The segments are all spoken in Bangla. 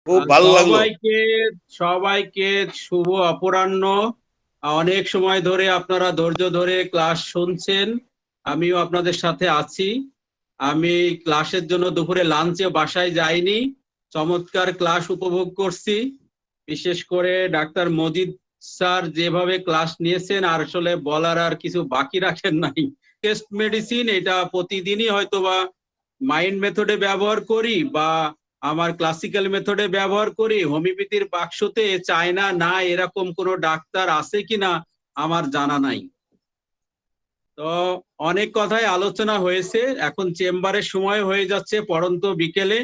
খুব ভালো লাগলো। সবাইকে সবাইকে শুভ অপরাহ্ন। অনেক সময় ধরে আপনারা ধৈর্য ধরে ক্লাস শুনছেন, আমিও আপনাদের সাথে আছি। আমি ক্লাসের জন্য দুপুরে লাঞ্চে বাসায় যাইনি, চমৎকার ক্লাস উপভোগ করছি। বিশেষ করে ডাক্তার মজিদ স্যার যেভাবে ক্লাস নিয়েছেন, আর আসলে বলার আর কিছু বাকি রাখেন নাই। টেস্ট মেডিসিন এটা প্রতিদিনই হয়তোবা মাইন্ড মেথডে ব্যবহার করি বা আমার ক্লাসিক্যাল মেথডে ব্যবহার করি। হোমিওপ্যাথির বাক্সতে চায়না না এরকম কোনো ডাক্তার আছে কিনা আমার জানা নাই। তো অনেক কথাই আলোচনা হয়েছে, এখন চেম্বারের সময় হয়ে যাচ্ছে, পড়ন্ত বিকেলে।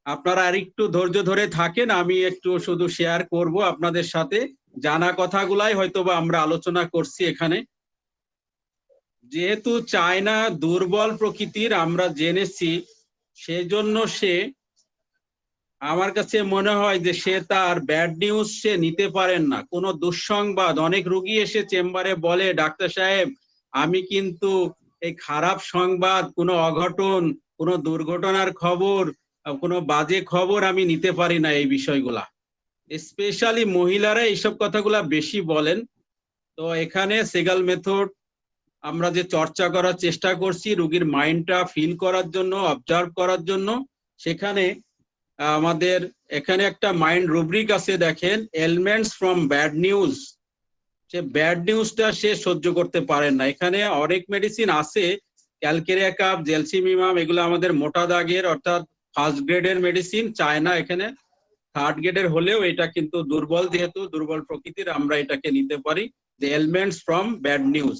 আপনারা আর একটু ধৈর্য ধরে থাকেন, আমি একটু শুধু শেয়ার করব আপনাদের সাথে। জানা কথাগুলাই হয়তোবা আমরা আলোচনা করছি এখানে। যেহেতু চায়না দুর্বল প্রকৃতির আমরা জেনেছি, সেজন্য সে, আমার কাছে মনে হয় যে সে তার ব্যাড নিউজ সে নিতে পারেন না, কোনো দুঃসংবাদ। অনেক রোগী এসে চেম্বারে বলে, ডাক্তার সাহেব আমি কিন্তু এই খারাপ সংবাদ, কোনো অঘটন, কোনো দুর্ঘটনার খবর, কোনো বাজে খবর আমি নিতে পারি না। এই বিষয়গুলা স্পেশালি মহিলারা এইসব কথাগুলা বেশি বলেন। তো এখানে সেগাল মেথড আমরা যে চর্চা করার চেষ্টা করছি রোগীর মাইন্ডটা ফিল করার জন্য, অবজার্ভ করার জন্য, সেখানে আমাদের এখানে একটা মাইন্ড রুব্রিক আছে, দেখেন, elements from bad news. Say bad নিউজটা সে সহ্য করতে পারেন না। এখানে অনেক মেডিসিন আছে, ক্যালকেরিয়া কাপ, জেলসিমিমাম, এগুলো আমাদের মোটা দাগের অর্থাৎ ফার্স্ট গ্রেডের মেডিসিন। চায়না এখানে থার্ড গ্রেডের হলেও এটা কিন্তু দুর্বল, যেহেতু দুর্বল প্রকৃতির আমরা এটাকে নিতে পারি, যে এলিমেন্টস ফ্রম ব্যাড নিউজ।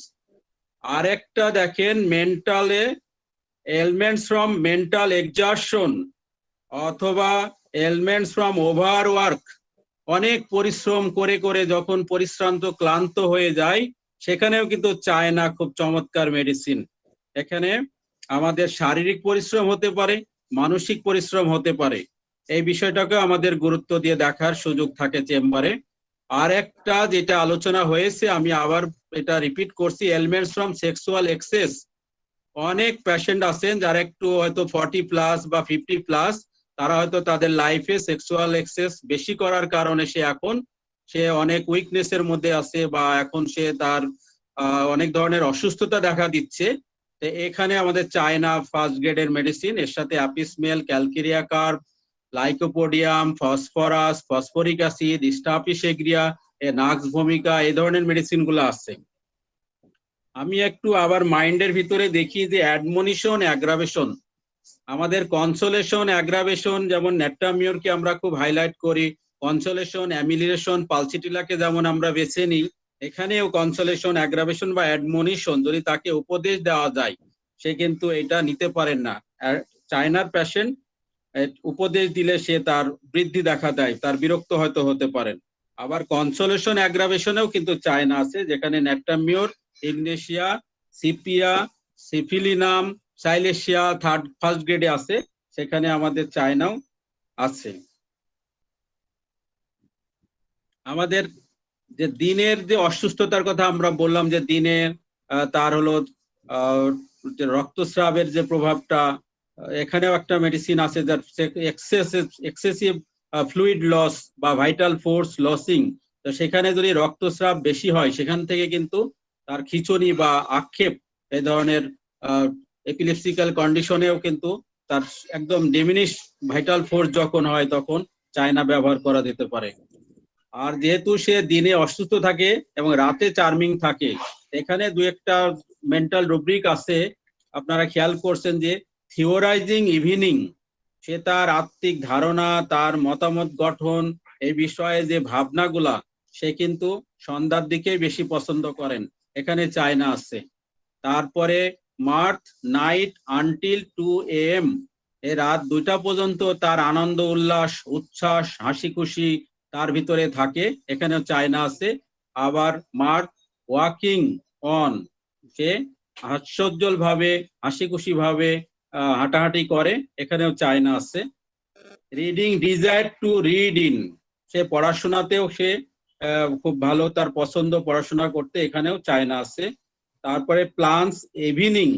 আর একটা দেখেন মেন্টালে, এলিমেন্টস ফ্রম মেন্টাল এক্সারশন, অথবা এলিমেন্টস ফ্রম ওভারওয়ার্ক। অনেক পরিশ্রম করে করে যখন পরিশ্রান্ত ক্লান্ত হয়ে যায়, সেখানেও কিন্তু চায়না খুব চমৎকার মেডিসিন। এখানে আমাদের শারীরিক পরিশ্রম হতে পারে, মানসিক পরিশ্রম হতে পারে, এই বিষয়টাকে আমাদের গুরুত্ব দিয়ে দেখার সুযোগ থাকে চেম্বারে। আর একটা যেটা আলোচনা হয়েছে, আমি আবার এটা রিপিট করছি, এলিমেন্টস ফ্রম সেক্সুয়াল এক্সেস। অনেক পেশেন্ট আছেন যারা একটু হয়তো 40+ বা 50+, তারা হয়তো তাদের লাইফে সেক্সুয়াল এক্সেস বেশি করার কারণে সে অনেক উইকনেসের মধ্যে আছে, বা এখন সে তার অনেক ধরনের অসুস্থতা দেখা দিচ্ছে। তো এখানে আমাদের চায়না ফার্স্ট গ্রেডের মেডিসিন, এর সাথে apis mel, calcarea carb, lycopodium, phosphorus, phosphoric acid, staphysagria, nux vomica, এই ধরনের মেডিসিন গুলো আছে। আমি একটু আবার মাইন্ডের ভিতরে দেখি যে অ্যাডমনিশন, অ্যাগ্রাভেশন, আমাদের কনসোলেশন, অ্যাগ্রাভেশন, যেমন ন্যাট্রামিওরকে আমরা খুব হাইলাইট করি, কনসোলেশন, অ্যামিলিয়েশন, পালসিটিলাকে যেমন আমরা বেছে নিই, এখানেও কনসোলেশন, অ্যাগ্রাভেশন বা অ্যাডমনিশন, যদি তাকে উপদেশ দেওয়া যায়, সে কিন্তু এটা নিতে পারেন না। চায়নার পেশেন্ট উপদেশ দিলে সে তার বৃদ্ধি দেখা দেয়, তার বিরক্ত হয়তো হতে পারেন। আবার কনসোলেশন অ্যাগ্রাভেশনেও কিন্তু চায়না আছে, যেখানে natrum mur, Ignatia, sepia, syphilinum, সাইলেশিয়া third first গ্রেডে আছে, সেখানে আমাদের চায়নাও আছে। আমাদের যে দিনের যে অসুস্থতার কথা আমরা বললাম, যে দিনের তার হলো যে রক্তস্রাবের যে প্রভাবটা, এখানেও একটা মেডিসিন আছে যার এক্সেসিভ ফ্লুইড লস বা ভাইটাল ফোর্স লসিং। তো সেখানে যদি রক্তস্রাব বেশি হয়, সেখান থেকে কিন্তু তার খিঁচুনি বা আক্ষেপ, এই ধরনের এপিলেপসিক্যাল কন্ডিশনেও কিন্তু তার একদম ডিমিনিশ ভাইটাল ফোর্স যখন হয়, তখন চায়না ব্যবহার করা যেতে পারে। আর যেহেতু সে দিনে অসুস্থ থাকে এবং রাতে চার্মিং থাকে, এখানে দু একটা মেন্টাল রুব্রিক আছে। আপনারা খেয়াল করছেন যে থিওরাইজিং ইভিনিং, সে তার আত্মিক ধারণা, তার মতামত গঠন, এই বিষয়ে যে ভাবনাগুলা, সে কিন্তু সন্ধ্যার দিকে বেশি পছন্দ করেন, এখানে চায়না আছে। তারপরে মার্থ নাইট আনটিল 2 AM, এ রাত 2টা পর্যন্ত তার আনন্দ উল্লাস উচ্ছ্বাস হাসি খুশি তার ভিতরে থাকে, এখানেও চায়না আছে। আবার মার্থ ওয়াকিং অন, সে হাস্যোজ্জ্বল ভাবে হাসি খুশি ভাবে হাঁটাহাঁটি করে, এখানেও চায়না আছে। Reading desire to read in, সে পড়াশোনাতেও সে খুব ভালো, তার পছন্দ পড়াশোনা করতে, এখানেও চায়না আছে। তারপরে প্লান্স ইভিনিং,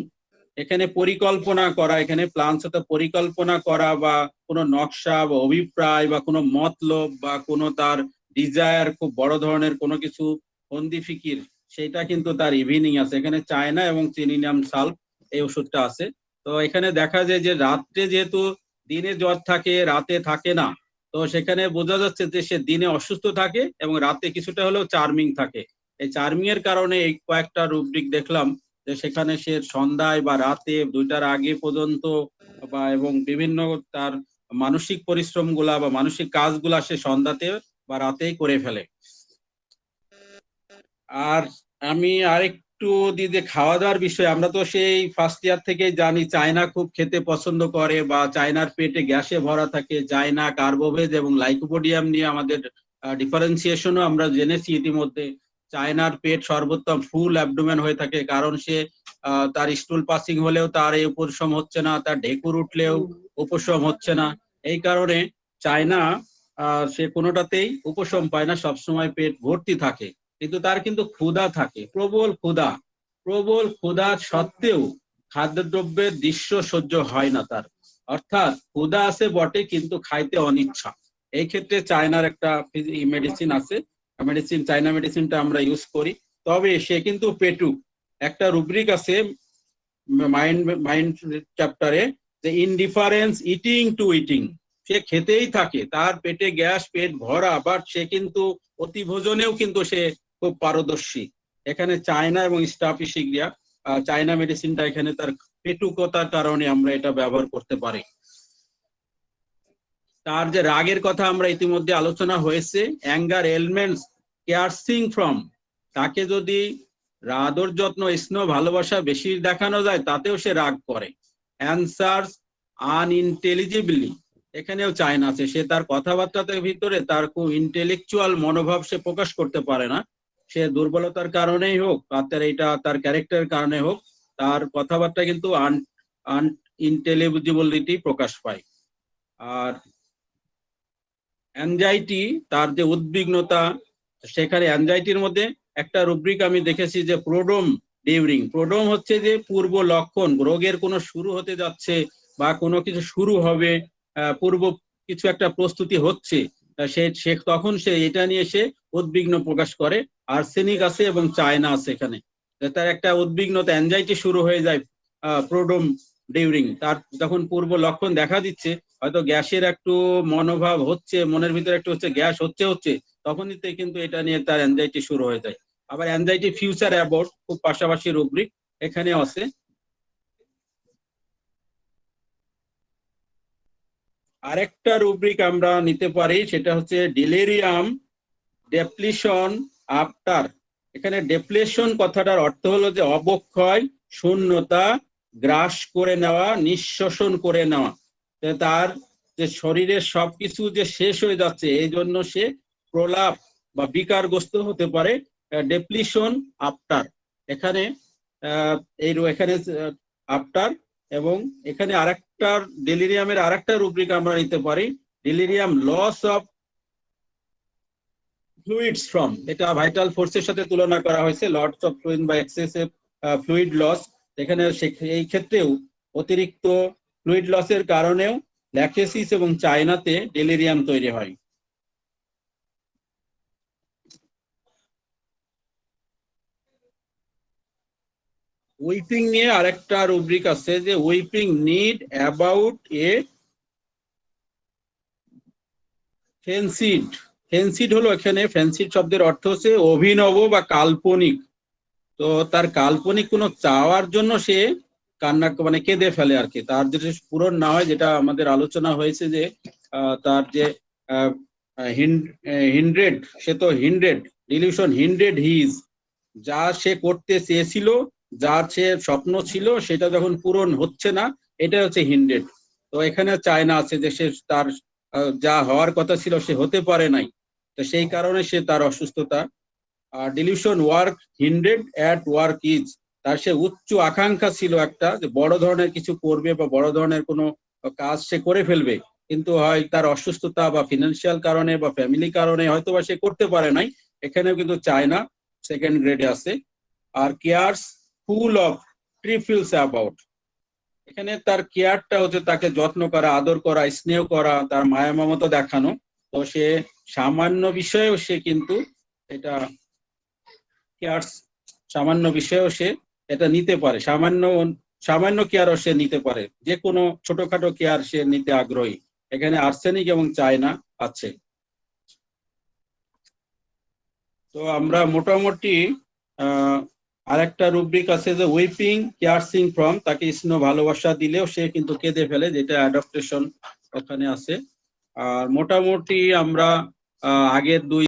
এখানে পরিকল্পনা করা, এখানে প্ল্যান সাথে পরিকল্পনা করা বা কোনো নকশা বা অভিপ্রায় বা কোনো মতলব বা কোনো তার ডিজায়ার, খুব বড় ধরনের কোনো কিছু ফন্দি ফিকির, সেটা কিন্তু তার ইভিনিং আছে। এখানে চায়না এবং চিনিনাম সালফ এই ওষুধটা আছে। তো এখানে দেখা যায় যে রাত্রে যেহেতু দিনে জ্বর থাকে রাতে থাকে না, তো সেখানে বোঝা যাচ্ছে যে সে দিনে অসুস্থ থাকে এবং রাতে কিছুটা হলেও চার্মিং থাকে। এই চার্মিং এর কারণে এই কয়েকটা রুব্রিক দেখলাম যে সেখানে সে সন্ধ্যায় বা রাতে 2টার আগে পর্যন্ত বা এবং বিভিন্ন তার মানসিক পরিশ্রম গুলা বা মানসিক কাজগুলা সে সন্ধ্যাতে বা রাতেই করে ফেলে। আর আমি আরেকটু দিদি খাওয়া দাওয়ার বিষয়ে, আমরা তো সেই ফার্স্ট ইয়ার থেকে জানি চায়না খুব খেতে পছন্দ করে বা চায়নার পেটে গ্যাসে ভরা থাকে। চায়না কার্বোভেজ এবং লাইকোপোডিয়াম নিয়ে আমাদের ডিফারেন্সিয়েশনও আমরা জেনেছি ইতিমধ্যে। চায়নার পেট সর্বোত্তম ফুল অ্যাবডোমেন হয়ে থাকে, কারণ সে তার স্টুল পাসিং হলেও তার এই উপশম হচ্ছে না, তার ঢেকুর উঠলেও উপশম হচ্ছে না। এই কারণে চায়না সে কোনোটাতেই উপশম পায় না, সবসময় পেট ভর্তি থাকে। কিন্তু তার কিন্তু ক্ষুধা থাকে, প্রবল ক্ষুধা। প্রবল ক্ষুধা সত্ত্বেও খাদ্যদ্রব্যের দৃশ্য সহ্য হয় না তার। অর্থাৎ ক্ষুধা আছে বটে কিন্তু খাইতে অনিচ্ছা। এই ক্ষেত্রে চায়নার একটা মেডিসিন আছে, মেডিসিন চায়না মেডিসিনটা আমরা ইউজ করি। তবে সে কিন্তু পেটুক। একটা রুব্রিক আছে মাইন্ড মাইন্ড চ্যাপ্টারে, যে ইনডিফারেন্স ইটিং টু ইটিং। সে খেতেই থাকে, তার পেটে গ্যাস, পেট ভরা, বাট সে কিন্তু অতি ভোজনেও কিন্তু সে খুব পারদর্শী। এখানে চায়না এবং স্টাফিসিগ্রিয়া, চায়না মেডিসিনটা এখানে তার পেটুকতার কারণে আমরা এটা ব্যবহার করতে পারি। তার যে রাগের কথা আমরা ইতিমধ্যে আলোচনা হয়েছে, অ্যাঙ্গার এলমেন্টস কেয়ারসিং ফ্রম, তাকে যদি আদর যত্ন স্নেহ ভালোবাসা বেশি দেখানো যায় তাতেও সে রাগ করে। অ্যান্সার্স আনইন্টেলিজিবলি, এখানেও চায়না আছে। সে তার কথাবার্তার ভিতরে তার খুব ইন্টেলেকচুয়াল মনোভাব সে প্রকাশ করতে পারে না। সে দুর্বলতার কারণেই হোক বা তার এটা তার ক্যারেক্টারের কারণে হোক, তার কথাবার্তা কিন্তু আনইন্টেলিজিবিলিটি প্রকাশ পায়। আর অ্যাংজাইটি, তার যে উদ্বিগ্নতা, সেখানে অ্যাংজাইটির মধ্যে একটা রুব্রিক আমি দেখেছি যে প্রোড্রোম ডিউরিং। প্রোড্রোম হচ্ছে যে পূর্ব লক্ষণ, রোগের কোনো শুরু হতে যাচ্ছে বা কোনো কিছু শুরু হবে, পূর্ব কিছু একটা প্রস্তুতি হচ্ছে, সে তখন সে এটা নিয়ে সে উদ্বিগ্ন প্রকাশ করে। আর্সেনিক আছে এবং চায়না আছে এখানে। তার একটা উদ্বিগ্নতা, অ্যাংজাইটি শুরু হয়ে যায় প্রোড্রোম ডিউরিং। তার যখন পূর্ব লক্ষণ দেখা দিচ্ছে, হয়তো গ্যাসের একটু মনোভাব হচ্ছে, মনের ভিতরে একটু হচ্ছে গ্যাস হচ্ছে, তখনই কিন্তু এটা নিয়ে তার অ্যাংজাইটি শুরু হয়ে যায়। আবার অ্যাংজাইটি ফিউচার অ্যাবাউট, খুব পাশাপাশি রুব্রিক এখানে আছে। আরেকটা রুব্রিক আমরা নিতে পারি, সেটা হচ্ছে ডিলেরিয়াম ডেপ্লিশন আফটার। এখানে ডেপ্লেশন কথাটার অর্থ হলো যে অবক্ষয়, শূন্যতা, গ্রাস করে নেওয়া, নিঃশ্বসন করে নেওয়া। তার যে শরীরের সবকিছু যে শেষ হয়ে যাচ্ছে, এই জন্য সে প্রলাপ বা বিকারগ্রস্ত হতে পারে। ডেপ্লিশন আফটার, এখানে এখানে আফটার। এবং এখানে আরেকটা ডেলিরিয়ামের আরেকটা রুব্রিক আমরা নিতে পারি, delirium loss of fluids from. এটা ভাইটাল ফোর্সের সাথে তুলনা করা হয়েছে, লটস অফ ফ্লুইড বা এক্সেসিভ ফ্লুইড লস। এখানে এই ক্ষেত্রেও অতিরিক্ত ফ্লুইড লসের কারণেও ল্যাকটেসিস এবং চায়নাতে ডেলিরিয়াম তৈরি হয়। উইপিং নিয়ে আরেকটা রুব্রিক আছে, যে উইপিং নিড অ্যাবাউট এ ফেন্সিড। ফেন্সিড হলো, এখানে ফেন্সিড শব্দের অর্থ হচ্ছে অভিনব বা কাল্পনিক। তো তার কাল্পনিক কোনো চাওয়ার জন্য সে কান্না মানে কেঁদে ফেলে আর কি। তার যদি পূরণ না হয়, যেটা আমাদের আলোচনা হয়েছে যে তার যে হিন্ড্রেড, সে তো হিন্ড্রেড, ডিলিউশন হিন্ড্রেড হিজ, যা সে করতে চেয়েছিল, যার সে স্বপ্ন ছিল, সেটা যখন পূরণ হচ্ছে না, এটা হচ্ছে হিন্ড্রেড। তো এখানে চায়না আছে যে সে তার যা হওয়ার কথা ছিল সে হতে পারে নাই, তো সেই কারণে সে তার অসুস্থতা। Delusion work hindered at work is, তার সে উচ্চ আকাঙ্ক্ষা ছিল একটা, যে বড় ধরনের কিছু করবে বা বড় ধরনের কোনো কাজ সে করে ফেলবে, কিন্তু হয় তার অসুস্থতা বা ফিনান্সিয়াল কারণে বা ফ্যামিলি কারণে হয়তো বা সে করতে পারে নাই। এখানেও কিন্তু চায়না সেকেন্ড গ্রেডে আছে। আর কেয়ার্স ফুল অফ ট্রিফিলস অ্যাবাউট, এখানে তার কেয়ারটা হচ্ছে তাকে যত্ন করা, আদর করা, স্নেহ করা, তার মায়া মমতা দেখানো। তো সে সামান্য বিষয়েও সে কিন্তু এটা কেয়ার, সামান্য বিষয়েও সে এটা নিতে পারে, সামান্য সামান্য কেয়ারও সে নিতে পারে, যে কোনো ছোটখাটো কেয়ার সে নিতে আগ্রহী। এখানে আর্সেনিক এবং চায়না আছে। তো আমরা মোটামুটি আরেকটা রুব্রিক আছে যে উইপিং কেয়ারসিং ফ্রম, তাকে স্নেহ ভালোবাসা দিলেও সে কিন্তু কেঁদে ফেলে, যেটা অ্যাডাপ্টেশন ওখানে আছে। আর মোটামুটি আমরা আগের দুই